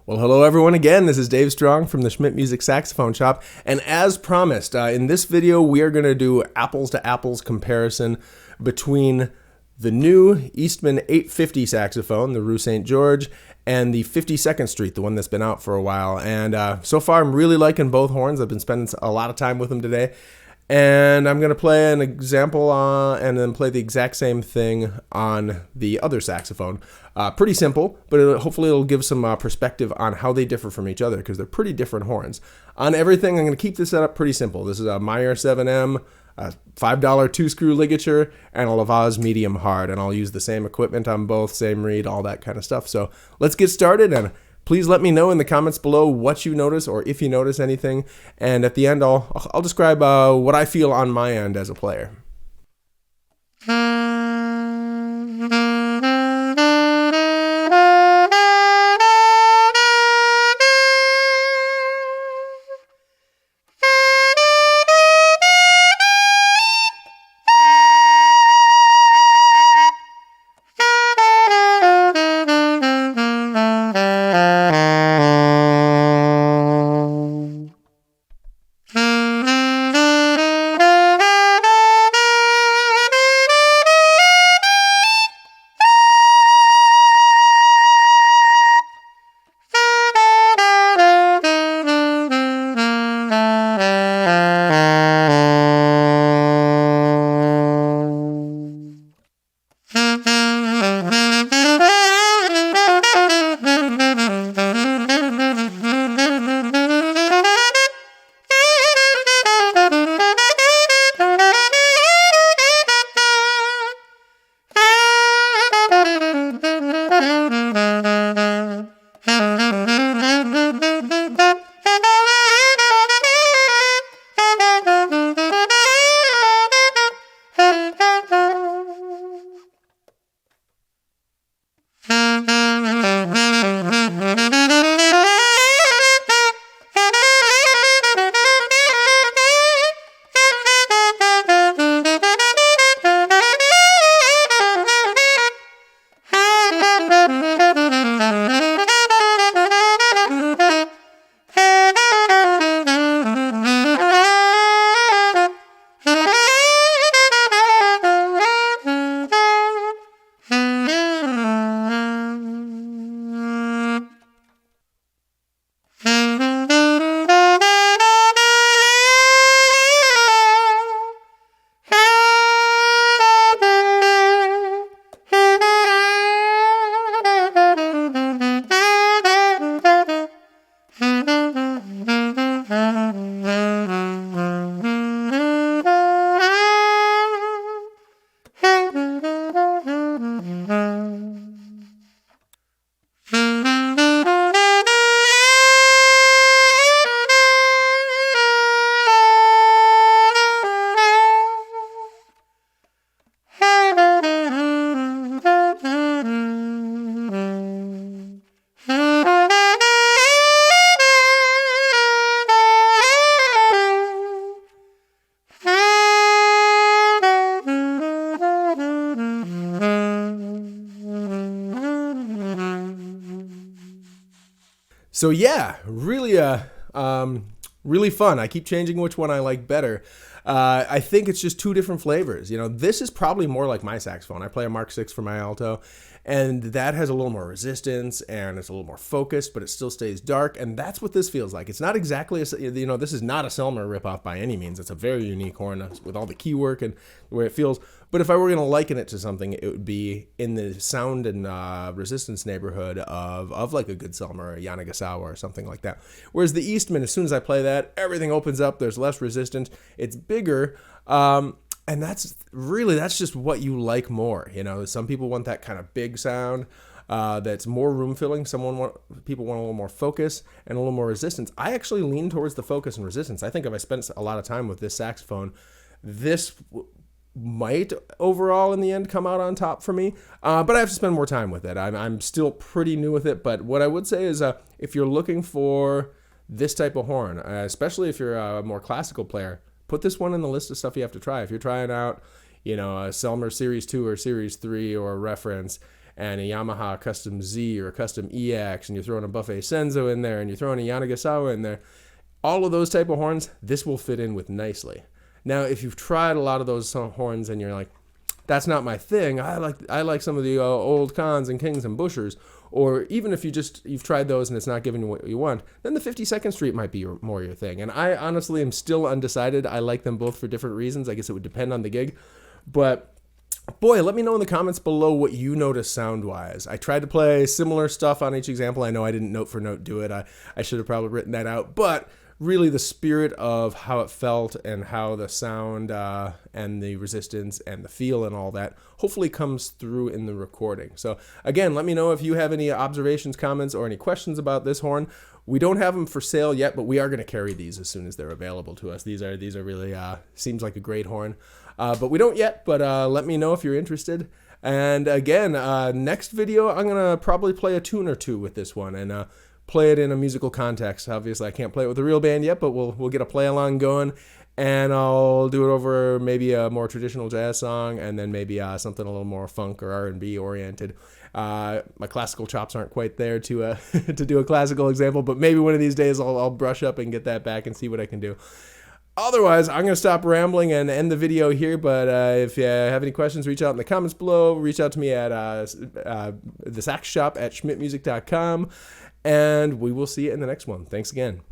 Well, hello everyone again. This is Dave Strong from the Schmidt Music Saxophone Shop. And as promised, in this video, we are going to do apples to apples comparison between the new Eastman 850 saxophone, the Rue Saint George, and the 52nd Street, the one that's been out for a while. And so far, I'm really liking both horns. I've been spending a lot of time with them today. And I'm going to play an example and then play the exact same thing on the other saxophone. Pretty simple, but hopefully it'll give some perspective on how they differ from each other because they're pretty different horns. On everything, I'm going to keep this setup pretty simple. This is a Meyer 7M, a $5 two-screw ligature, and a Lavaz medium hard. And I'll use the same equipment on both, same reed, all that kind of stuff. So let's get started, and please let me know in the comments below what you notice or if you notice anything. And at the end, I'll describe what I feel on my end as a player. So yeah, really really fun. I keep changing which one I like better. I think it's just two different flavors. You know, this is probably more like my saxophone. I play a Mark 6 for my alto, and that has a little more resistance and it's a little more focused, but it still stays dark. And that's what this feels like. It's not exactly this is not a Selmer ripoff by any means. It's a very unique horn with all the key work and the way it feels. But if I were going to liken it to something, it would be in the sound and resistance neighborhood of like a good Selmer or a Yanagisawa or something like that. Whereas the Eastman, as soon as I play that, everything opens up. There's less resistance. It's bigger. And that's just what you like more. You know, some people want that kind of big sound that's more room filling. People want a little more focus and a little more resistance. I actually lean towards the focus and resistance. I think if I spent a lot of time with this saxophone, this might overall in the end come out on top for me, but I have to spend more time with it. I'm still pretty new with it, but what I would say is if you're looking for this type of horn, especially if you're a more classical player, put this one in the list of stuff you have to try. If you're trying out, a Selmer Series 2 or Series 3 or a reference, and a Yamaha custom Z or a custom EX, and you're throwing a Buffet Senzo in there, and you're throwing a Yanagasawa in there, all of those type of horns, this will fit in with nicely. Now, if you've tried a lot of those horns and you're like, that's not my thing, I like some of the old Cons and Kings and Bushers, or even if you've tried those and it's not giving you what you want, then the 52nd Street might be more your thing. And I honestly am still undecided. I like them both for different reasons. I guess it would depend on the gig. But boy, let me know in the comments below what you notice sound-wise. I tried to play similar stuff on each example. I know I didn't note for note do it. I should have probably written that out. But really the spirit of how it felt and how the sound and the resistance and the feel and all that hopefully comes through in the recording. So again, let me know if you have any observations, comments, or any questions about this horn. We don't have them for sale yet, but we are going to carry these as soon as they're available to us. These are really seems like a great horn, but we don't yet. But let me know if you're interested. And again, next video I'm gonna probably play a tune or two with this one and play it in a musical context. Obviously, I can't play it with a real band yet, but we'll get a play along going, and I'll do it over maybe a more traditional jazz song, and then maybe something a little more funk or R&B oriented. My classical chops aren't quite there to to do a classical example, but maybe one of these days I'll brush up and get that back and see what I can do. Otherwise, I'm going to stop rambling and end the video here, but if you have any questions, reach out in the comments below. Reach out to me at the sax shop at schmidtmusic.com, and we will see you in the next one. Thanks again.